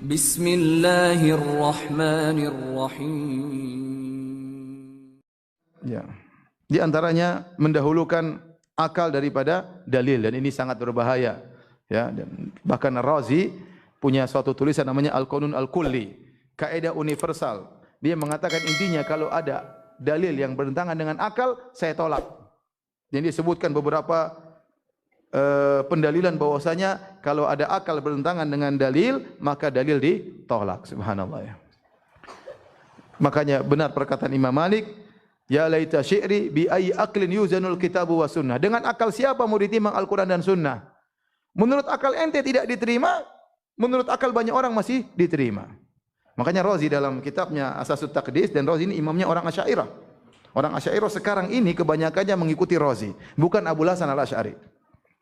Bismillahirrahmanirrahim. Ya. Di antaranya mendahulukan akal daripada dalil, dan ini sangat berbahaya. Ya, dan bahkan Ar-Razi punya suatu tulisan namanya Al-Qanun Al-Kulli, kaidah universal. Dia mengatakan intinya kalau ada dalil yang bertentangan dengan akal, saya tolak. Jadi disebutkan beberapa pendalilan bahwasanya kalau ada akal bertentangan dengan dalil, maka dalil ditolak. Subhanallah ya. Makanya benar perkataan Imam Malik, ya laita syi'ri bi ayyi aqlin yuzanul kitabu wa sunnah. Dengan akal siapa mau ditimbang Al-Qur'an dan sunnah? Menurut akal ente tidak diterima, menurut akal banyak orang masih diterima. Makanya Razi dalam kitabnya Asasut Taqdis, dan Razi ini imamnya orang Asy'ariyah. Orang Asy'ariyah sekarang ini kebanyakannya mengikuti Razi, bukan Abu Hasan Al-Asy'ari.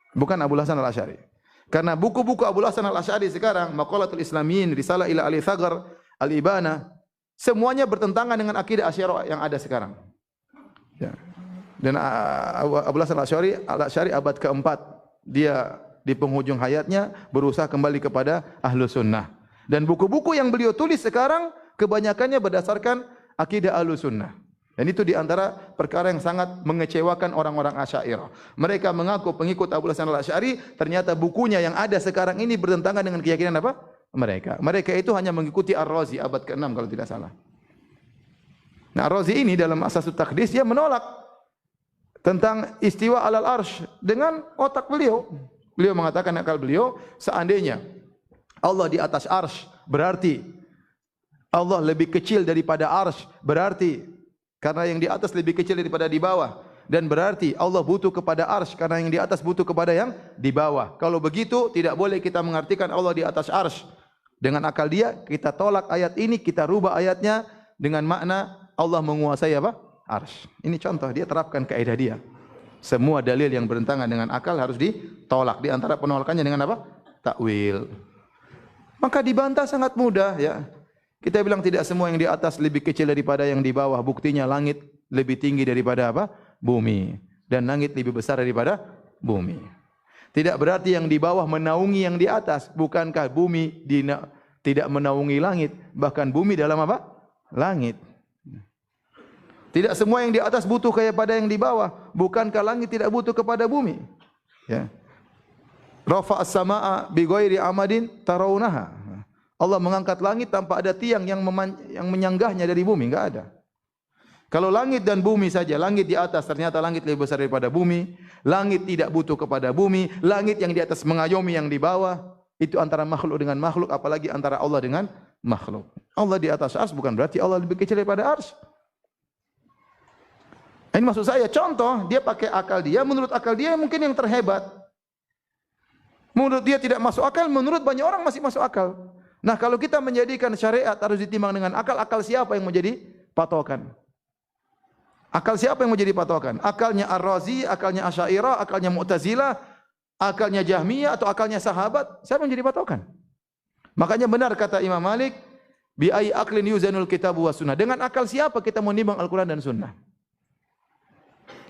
Bukan Abu Hasan Al-Asy'ari. Karena buku-buku Abu Hasan Al-Asy'ari sekarang, Maqalatul Islamiyyin, Risalah ila Ali Thagar, Al-Ibana, semuanya bertentangan dengan akidah Asy'ariyah yang ada sekarang. Ya. Dan Abu Hasan Al-Asy'ari abad keempat, dia di penghujung hayatnya berusaha kembali kepada Ahlus Sunnah. Dan buku-buku yang beliau tulis sekarang kebanyakannya berdasarkan akidah Ahlus Sunnah. Dan itu di antara perkara yang sangat mengecewakan orang-orang Asy'ariyah. Mereka mengaku pengikut Abu Hasan Al-Asy'ari, ternyata bukunya yang ada sekarang ini bertentangan dengan keyakinan apa? Mereka itu hanya mengikuti Ar-Razi abad ke-6 kalau tidak salah. Nah, Ar-Razi ini dalam Asasut Taqdis dia menolak tentang istiwa alal arsh dengan otak beliau. Beliau mengatakan akal beliau, seandainya Allah di atas arsh, berarti Allah lebih kecil daripada arsh, berarti karena yang di atas lebih kecil daripada di bawah, dan berarti Allah butuh kepada arsh karena yang di atas butuh kepada yang di bawah. Kalau begitu tidak boleh kita mengartikan Allah di atas arsh dengan akal dia, kita tolak ayat ini, kita rubah ayatnya dengan makna Allah menguasai apa? Arsh. Ini contoh, dia terapkan kaidah dia. Semua dalil yang bertentangan dengan akal harus ditolak. Di antara penolakannya dengan apa? Takwil. Maka dibantah sangat mudah ya. Kita bilang tidak semua yang di atas lebih kecil daripada yang di bawah. Buktinya langit lebih tinggi daripada apa? Bumi. Dan langit lebih besar daripada bumi. Tidak berarti yang di bawah menaungi yang di atas. Bukankah bumi tidak menaungi langit? Bahkan bumi dalam apa? Langit. Tidak semua yang di atas butuh kepada yang di bawah. Bukankah langit tidak butuh kepada bumi? Ya. Rafa'as samaa bi ghairi amadin tarawunaha. Allah mengangkat langit tanpa ada tiang yang menyanggahnya dari bumi, enggak ada. Kalau langit dan bumi saja, langit di atas ternyata langit lebih besar daripada bumi, langit tidak butuh kepada bumi, langit yang di atas mengayomi yang di bawah, itu antara makhluk dengan makhluk, apalagi antara Allah dengan makhluk. Allah di atas arsy bukan berarti Allah lebih kecil daripada arsy. Ini maksud saya, contoh, dia pakai akal dia, menurut akal dia mungkin yang terhebat. Menurut dia tidak masuk akal, menurut banyak orang masih masuk akal. Nah, kalau kita menjadikan syariat harus ditimbang dengan akal, akal siapa yang menjadi patokan? Akal siapa yang menjadi patokan? Akalnya Ar-Razi, akalnya Asy'ariyah, akalnya Mu'tazilah, akalnya Jahmiyah, atau akalnya sahabat? Siapa yang menjadi patokan? Makanya benar kata Imam Malik, bi ayyi aqlin yuzanul kitabu was sunnah. Dengan akal siapa kita menimbang Al-Qur'an dan Sunnah?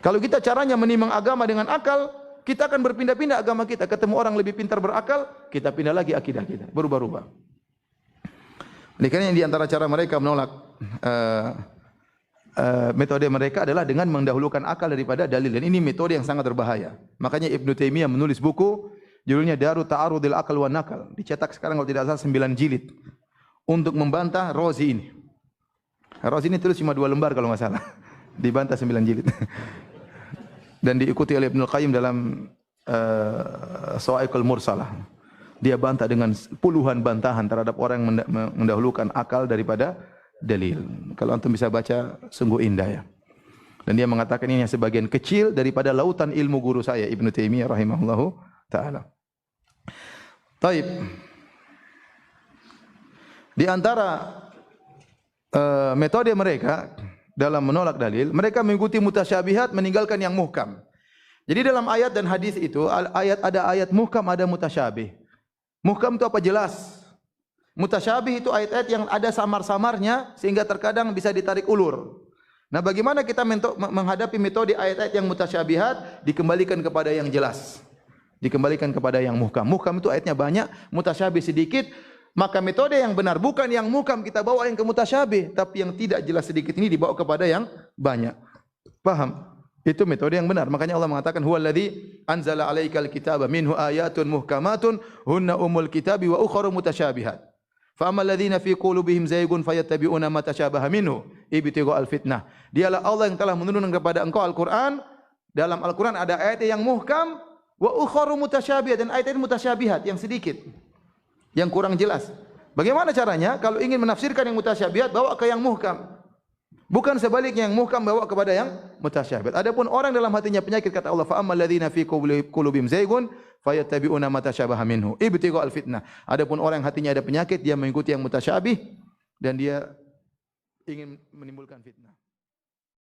Kalau kita caranya menimbang agama dengan akal, kita akan berpindah-pindah agama kita. Ketemu orang lebih pintar berakal, kita pindah lagi akidah kita, berubah-ubah. Oleh karena di antara cara mereka menolak metode mereka adalah dengan mendahulukan akal daripada dalil, dan ini metode yang sangat berbahaya. Makanya Ibnu Taimiyah menulis buku judulnya Daru Ta'arudil Aql wan Naql, dicetak sekarang kalau tidak salah 9 jilid untuk membantah Razi ini. Razi ini tulis cuma 2 lembar kalau enggak salah. Dibantah 9 jilid. Dan diikuti oleh Ibnu Qayyim dalam Sawa'iqul Mursalah. Dia bantah dengan puluhan bantahan terhadap orang yang mendahulukan akal daripada dalil. Kalau antum bisa baca, sungguh indah ya. Dan dia mengatakan ini sebagian kecil daripada lautan ilmu guru saya, Ibnu Taimiyah rahimahullahu ta'ala. Taib. Di antara metode mereka dalam menolak dalil, mereka mengikuti mutasyabihat, meninggalkan yang muhkam. Jadi dalam ayat dan hadis itu, ada ayat muhkam, ada mutasyabih. Muhkam itu apa? Jelas. Mutasyabih itu ayat-ayat yang ada samar-samarnya sehingga terkadang bisa ditarik ulur. Nah, bagaimana kita menghadapi metode ayat-ayat yang mutasyabihat? Dikembalikan kepada yang jelas. Dikembalikan kepada yang muhkam. Muhkam itu ayatnya banyak, mutasyabih sedikit. Maka metode yang benar bukan yang muhkam kita bawa yang ke mutasyabih, tapi yang tidak jelas sedikit ini dibawa kepada yang banyak. Paham? Itu metode yang benar. Makanya Allah mengatakan huwallazi anzala 'alaikal kitaba minhu ayatun muhkamatun hunna umul kitabi wa ukharu mutasyabihat. Fa ammal ladzina fi qulubihim zaygun fayattabi'una ma tasyabaha minhu ibtigha'al fitnah. Dialah Allah yang telah menurunkan kepada engkau Al-Qur'an. Dalam Al-Qur'an ada ayat yang muhkam wa ukharu mutasyabihat, dan ayat mutasyabihat yang sedikit, yang kurang jelas. Bagaimana caranya? Kalau ingin menafsirkan yang mutasyabihat, bawa ke yang muhkam. Bukan sebaliknya, yang muhkam bawa kepada yang mutasyabihat. Adapun orang dalam hatinya penyakit, kata Allah, fa ammal ladzina fi qulubihim zaygun fayattabi'una ma tasyabaha minhu ibtigha'al fitnah. Adapun orang yang hatinya ada penyakit, dia mengikuti yang mutasyabih dan dia ingin menimbulkan fitnah.